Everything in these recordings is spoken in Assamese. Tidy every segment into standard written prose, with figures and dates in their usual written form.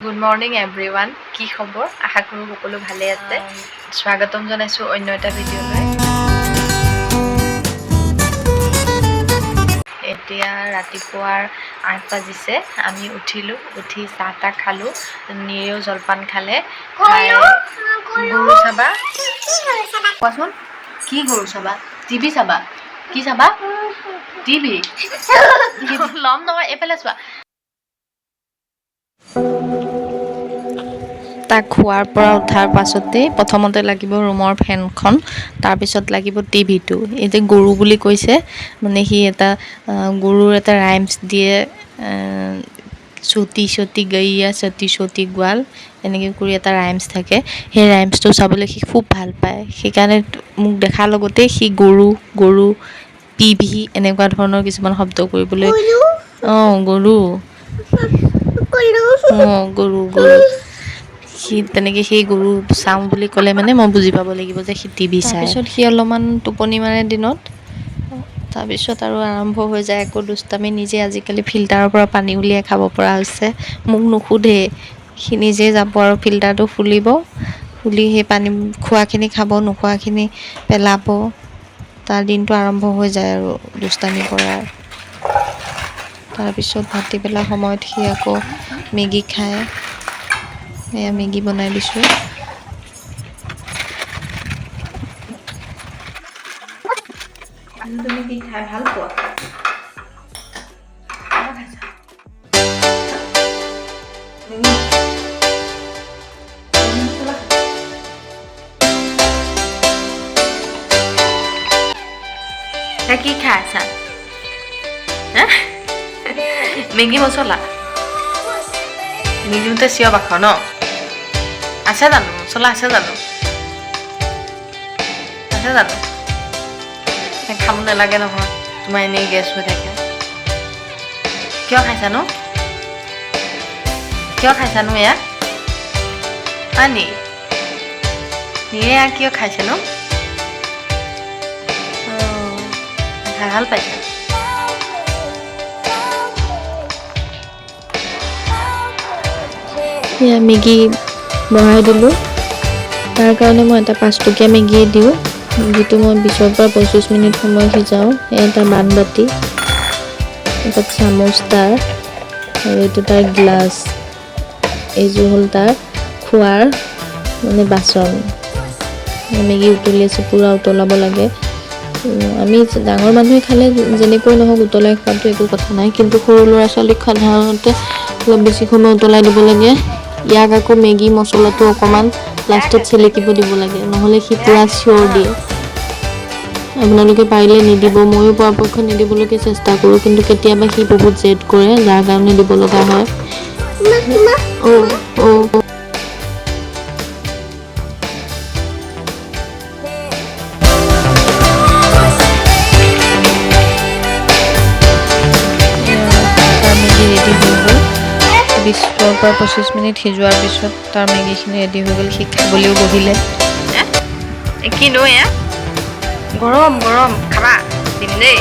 গুড মৰ্ণিং এভৰিৱান, কি খবৰ? আশা কৰোঁ সকলো ভালে আছে। স্বাগতম জনাইছোঁ অন্য এটা ভিডিঅ'লৈ। এতিয়া ৰাতিপুৱাৰ 8 বাজিছে। আমি উঠিলোঁ, উঠি চাহ তাহ খালোঁ, নিৰেও জলপান খালে। গৰু চাবা? কোৱাচোন, কি গৰু চাবা? টিভি চাবা? কি চাবা? টিভি ল'ম নহয়, এইফালে চোৱা। তাক খোৱাৰ পৰা উঠাৰ পাছতেই প্ৰথমতে লাগিব ৰুমৰ ফেনখন, তাৰপিছত লাগিব টিভিটো। এই যে গৰু বুলি কৈছে, মানে সি এটা গৰুৰ এটা ৰাইমছ দিয়ে, চটি চটি গৈয়া চটি চটি গোৱাল, এনেকৈ কৰি এটা ৰাইমছ থাকে। সেই ৰাইমছটো চাবলৈ সি খুব ভাল পায়। সেইকাৰণে মোক দেখাৰ লগতে সি গৰু গৰু টিভি এনেকুৱা ধৰণৰ কিছুমান শব্দ কৰিবলৈ, গৰু গৰু গৰু সি তেনেকৈ সেই গৰু চাওঁ বুলি ক'লে মানে মই বুজি পাব লাগিব যে সি টিভি চায়। তাৰপিছত সি অলপমান টোপনি মাৰে দিনত, তাৰপিছত আৰু আৰম্ভ হৈ যায় আকৌ দুষ্টামি। নিজে আজিকালি ফিল্টাৰৰ পৰা পানী উলিয়াই খাব পৰা হৈছে। মোক নুসুধে, সি নিজে যাব আৰু ফিল্টাৰটো খুলি সেই পানী খোৱাখিনি খাব, নোখোৱাখিনি পেলাব। তাৰ দিনটো আৰম্ভ হৈ যায় আৰু দুষ্টামি কৰাৰ। তাৰপিছত ভাটিবেলা সময়ত সি আকৌ মেগী খায়। এয়া মেগী বনাই দিছোঁ। তুমি কি খাই ভাল পোৱা? কি খাই আছা? মেগী মছলা? মেগীতে চিঞৰ বাখৰ ন? আছে জানো মছলা? আছে জানো? খাব নালাগে নহয়, তোমাৰ এনেই গেছ হৈ থাকে। কিয় খাইছানো? এয়া পানী এয়া কিয় খাইছানো? খাই ভাল পাইছা? এয়া মেগী বনাই দিলোঁ। তাৰ কাৰণে মই এটা 5 টকীয়া মেগী দিওঁ। মেগীটো মই 20 পৰা 25 মিনিট সময় সিজাওঁ। এটা বানবাতি, এটা চামুচ তাৰ, আৰু এইটো তাৰ গ্লাছ। এইযোৰ হ'ল তাৰ খোৱাৰ মানে বাচন। মেগী উতলি আছে, পূৰা উতলাব লাগে। আমি ডাঙৰ মানুহে খালে যেনেকৈ নহওক উতলাই খোৱাটো একো কথা নাই, কিন্তু সৰু ল'ৰা ছোৱালীক সাধাৰণতে অলপ বেছি সময় উতলাই দিব লাগে। ইয়াক আকৌ মেগী মছলাটো অকণমান লাষ্টত চেলেকিব দিব লাগে, নহ'লে সি পূৰা চিঞৰ দিয়ে। আপোনালোকে পাৰিলে নিদিব, ময়ো পৰাপক্ষত নিদিবলৈকে চেষ্টা কৰোঁ, কিন্তু কেতিয়াবা সি বহুত জেদ কৰে, যাৰ কাৰণে দিব লগা হয়। তাৰ মেগী ৰেডি হৈ গ'ল। 20 পৰা 25 মিনিট সিজোৱাৰ পিছত তাৰ মেগীখিনি ৰেডি হৈ গ'ল। সি খাবলৈও বহিলে। কিনো এয়া? গৰম গৰম খাবা দিম দেই।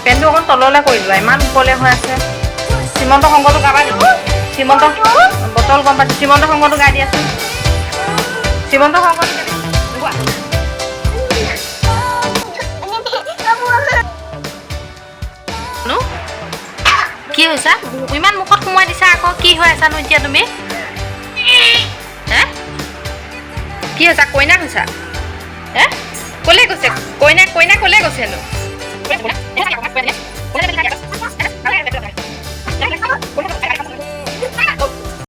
পেনটো অকণ তললৈ কৰি লোৱা, ইমান ওপৰলৈ হৈ আছে। শ্ৰীমন্ত সংঘটো গাবা নেকি শ্ৰীমন্ত বটল গম পাইছোঁ শ্ৰীমন্ত সংঘটো গাই দিয়াচোন শ্ৰীমন্ত সংঘটো গোৱা কি হৈছা ইমান মুখত সোমাই দিছা আকৌ কি হৈ আছানো এতিয়া তুমি হে কি হৈছা কইনা হৈছা হে ক'লে গৈছে কইনা কইনা ক'লে গৈছেনো